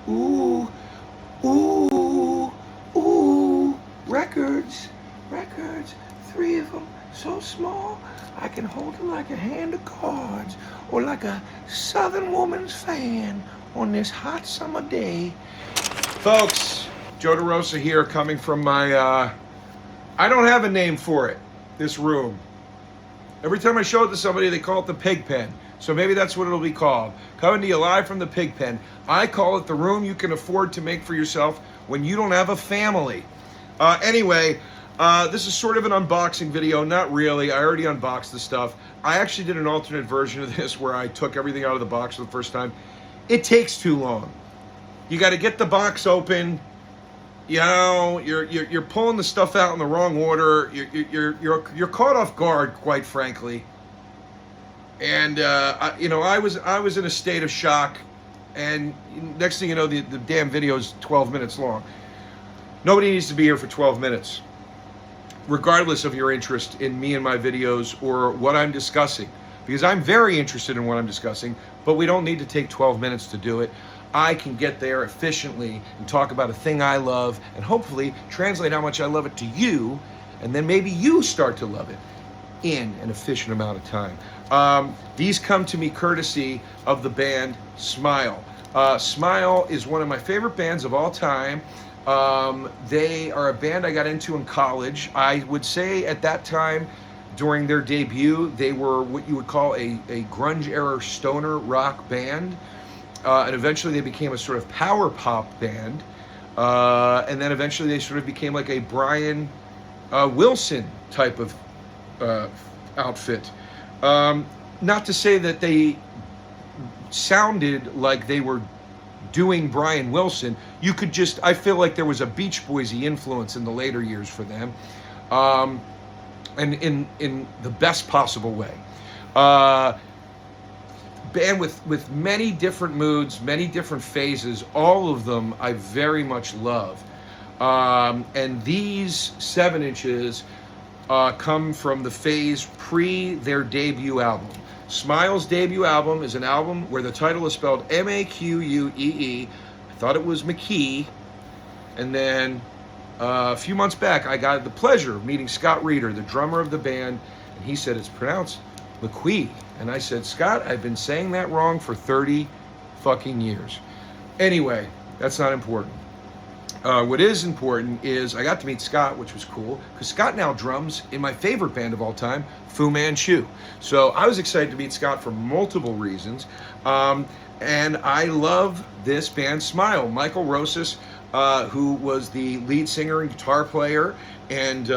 Ooh, ooh, ooh, records, records, 3 of them, so small, I can hold them like a hand of cards, or like a Southern woman's fan on this hot summer day. Folks, Joe Derosa here, coming from my, I don't have a name for it, this room. Every time I show it to somebody, they call it the pig pen. So maybe that's what it'll be called. Coming to you live from the pig pen. I call it the room you can afford to make for yourself when you don't have a family. Anyway, this is sort of an unboxing video. Not really. I already unboxed the stuff. I actually did an alternate version of this where I took everything out of the box for the first time. It takes too long. You got to get the box open. You know, you're pulling the stuff out in the wrong order. You're caught off guard, quite frankly. And I was in a state of shock. And next thing you know, the damn video is 12 minutes long. Nobody needs to be here for 12 minutes, regardless of your interest in me and my videos or what I'm discussing, because I'm very interested in what I'm discussing. But we don't need to take 12 minutes to do it. I can get there efficiently and talk about a thing I love and hopefully translate how much I love it to you, and then maybe you start to love it in an efficient amount of time. These come to me courtesy of the band Smile. Smile is one of my favorite bands of all time. They are a band I got into in college. I would say at that time, during their debut, they were what you would call a grunge-era stoner rock band. And eventually they became a sort of power pop band. And then eventually they sort of became like a Brian Wilson type of outfit. Not to say that they sounded like they were doing Brian Wilson. You could just, I feel like there was a Beach Boys-y influence in the later years for them. And in the best possible way. Band with many different moods, many different phases, all of them I very much love. And these 7 inches come from the phase pre their debut album. Smile's debut album is an album where the title is spelled M-A-Q-U-E-E. I thought it was McKee. And then a few months back, I got the pleasure of meeting Scott Reeder, the drummer of the band, and he said it's pronounced McQuee. And I said, Scott, I've been saying that wrong for 30 fucking years. Anyway, that's not important. What is important is I got to meet Scott, which was cool, because Scott now drums in my favorite band of all time, Fu Manchu. So I was excited to meet Scott for multiple reasons. And I love this band, Smile. Michael Rosas, who was the lead singer and guitar player, and,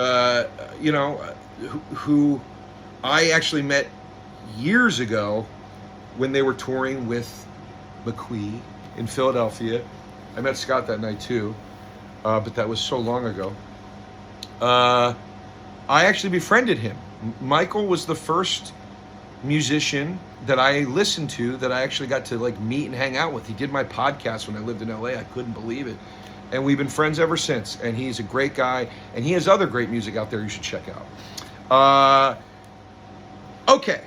who I actually met years ago when they were touring with McQuee in Philadelphia. I met Scott that night too, but that was so long ago. I actually befriended him. Michael was the first musician that I listened to that I actually got to like meet and hang out with. He did my podcast when I lived in LA. I couldn't believe it. And we've been friends ever since. And he's a great guy. And he has other great music out there you should check out. Okay.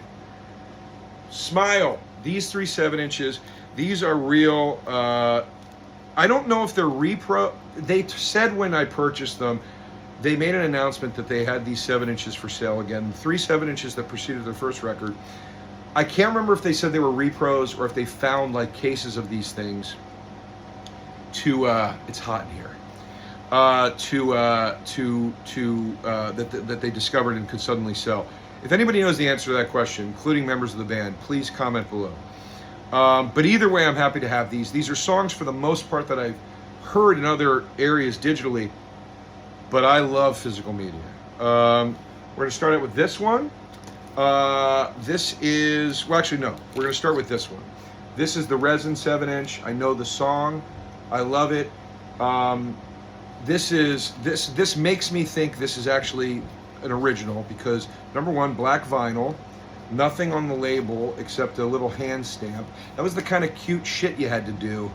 Smile. These 3 7 inches. These are real. I don't know if they're repro. They said when I purchased them, they made an announcement that they had these 7 inches for sale again. The 3 7 inches that preceded their first record. I can't remember if they said they were repros or if they found like cases of these things to it's hot in here. That they discovered and could suddenly sell. If anybody knows the answer to that question, including members of the band, please comment below. But either way, I'm happy to have these. These are songs for the most part that I've heard in other areas digitally, but I love physical media. We're going to start out with this one. This is, well, actually, no. We're going to start with this one. This is the Resin 7 inch. I know the song. I love it. This makes me think this is actually an original because, number one, black vinyl, nothing on the label except a little hand stamp. That was the kind of cute shit you had to do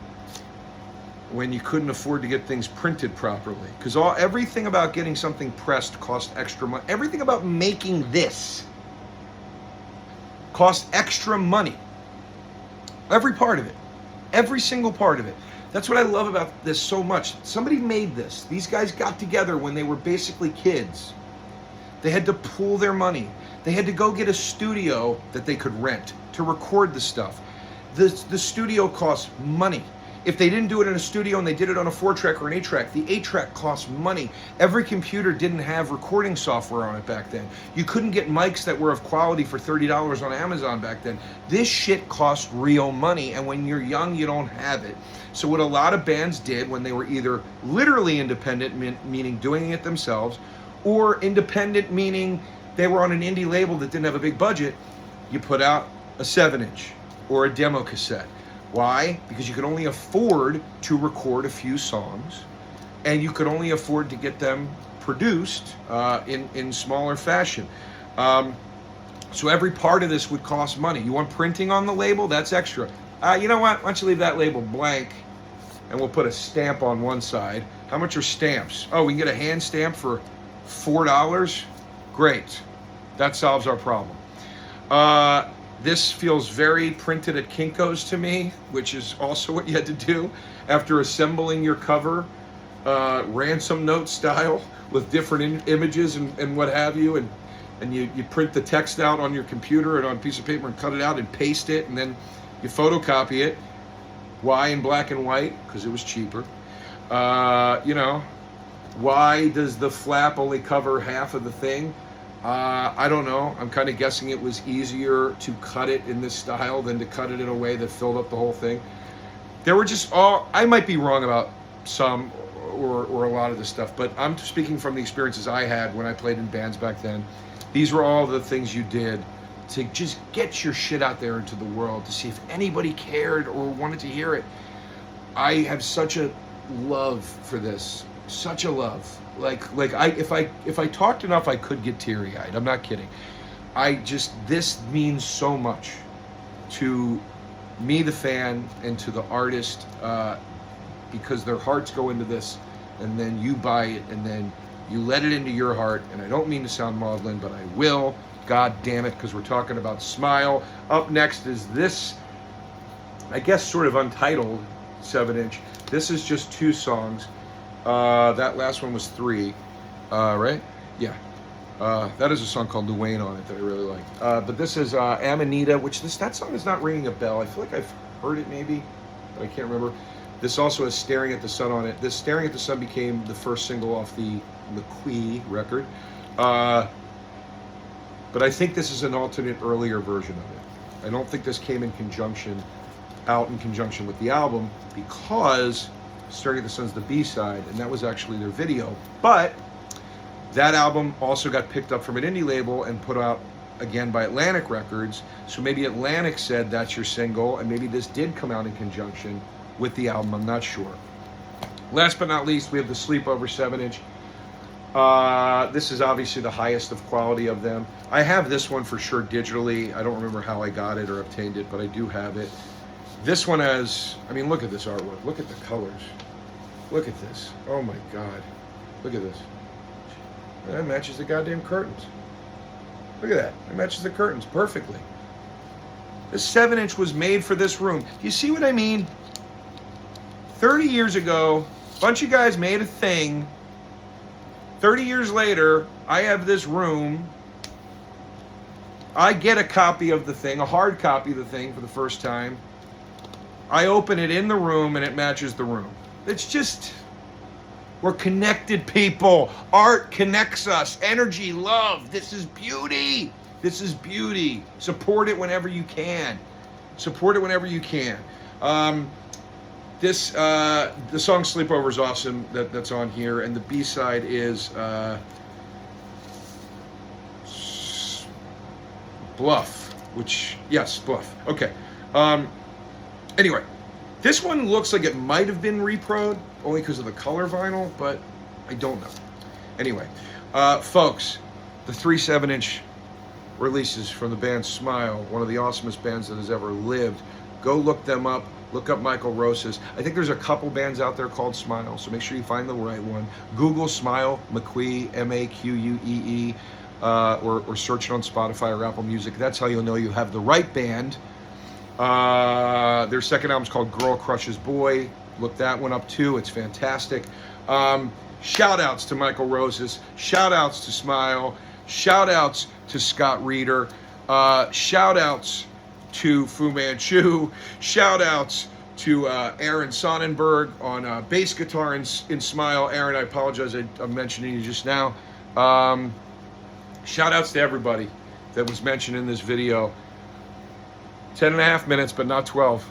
when you couldn't afford to get things printed properly. Because everything about getting something pressed cost extra money. Everything about making this cost extra money. Every part of it. Every single part of it. That's what I love about this so much. Somebody made this. These guys got together when they were basically kids. They had to pool their money. They had to go get a studio that they could rent to record the stuff. The studio costs money. If they didn't do it in a studio and they did it on a 4-track or an 8-track, the 8-track costs money. Every computer didn't have recording software on it back then. You couldn't get mics that were of quality for $30 on Amazon back then. This shit cost real money, and when you're young, you don't have it. So what a lot of bands did when they were either literally independent, meaning doing it themselves, or independent, meaning they were on an indie label that didn't have a big budget, you put out a 7-inch or a demo cassette. Why? Because you could only afford to record a few songs, and you could only afford to get them produced in smaller fashion. So every part of this would cost money. You want printing on the label? That's extra. You know what? Why don't you leave that label blank, and we'll put a stamp on one side. How much are stamps? Oh, we can get a hand stamp for $4? Great. That solves our problem. This feels very printed at Kinko's to me, which is also what you had to do after assembling your cover, ransom note style, with different images and what have you, and you print the text out on your computer and on a piece of paper and cut it out and paste it, and then you photocopy it. Why in black and white? Because it was cheaper. You know, why does the flap only cover half of the thing? I don't know. I'm kind of guessing it was easier to cut it in this style than to cut it in a way that filled up the whole thing. There were just I might be wrong about some or a lot of this stuff, but I'm speaking from the experiences I had when I played in bands back then. These were all the things you did to just get your shit out there into the world, to see if anybody cared or wanted to hear it. I have such a love for this, such a love. If I talked enough, I could get teary-eyed. I'm not kidding. This means so much to me, the fan, and to the artist, because their hearts go into this, and then you buy it, and then you let it into your heart. And I don't mean to sound maudlin, but I will. God damn it, because we're talking about Smile. Up next is this, I guess, sort of untitled 7-inch. This is just 2 songs. That last one was 3, right? Yeah. That is a song called Luane on it that I really like. But this is Amanita, which that song is not ringing a bell. I feel like I've heard it maybe, but I can't remember. This also has Staring at the Sun on it. This Staring at the Sun became the first single off the McQueen record. But I think this is an alternate earlier version of it. I don't think this came out in conjunction with the album, because Staring at the Sun's the B-side, and that was actually their video. But that album also got picked up from an indie label and put out again by Atlantic Records. So maybe Atlantic said that's your single, and maybe this did come out in conjunction with the album. I'm not sure. Last but not least, we have the Sleepover 7-inch. This is obviously the highest of quality of them. I have this one for sure digitally. I don't remember how I got it or obtained it, but I do have it. This one has, I mean, look at this artwork. Look at the colors. Look at this. Oh my God. Look at this. That matches the goddamn curtains. Look at that. It matches the curtains perfectly. This 7-inch was made for this room. You see what I mean? 30 years ago, a bunch of guys made a thing. 30 years later, I have this room. I get a copy of the thing, a hard copy of the thing for the first time. I open it in the room and it matches the room. It's just, we're connected people. Art connects us. Energy, love. This is beauty. This is beauty. Support it whenever you can. Support it whenever you can. The song Sleepover is awesome. That's on here. And the B-side is Bluff. Bluff. Okay. Anyway, this one looks like it might have been repro'd, only because of the color vinyl, but I don't know. Anyway, folks, the 3 7-inch releases from the band Smile, one of the awesomest bands that has ever lived. Go look them up. Look up Michael Rosas. I think there's a couple bands out there called Smile, so make sure you find the right one. Google Smile, McQuee, MAQUEE, or search it on Spotify or Apple Music. That's how you'll know you have the right band. Their second album's called Girl Crushes Boy. Look that one up too. It's fantastic. Shout outs to Michael Roses. Shout outs to Smile. Shout outs to Scott Reeder. Shout outs to Fu Manchu. Shout outs to Aaron Sonnenberg on bass guitar in Smile. Aaron, I apologize, I'm mentioning you just now. Shout outs to everybody that was mentioned in this video. 10.5 minutes, but not 12.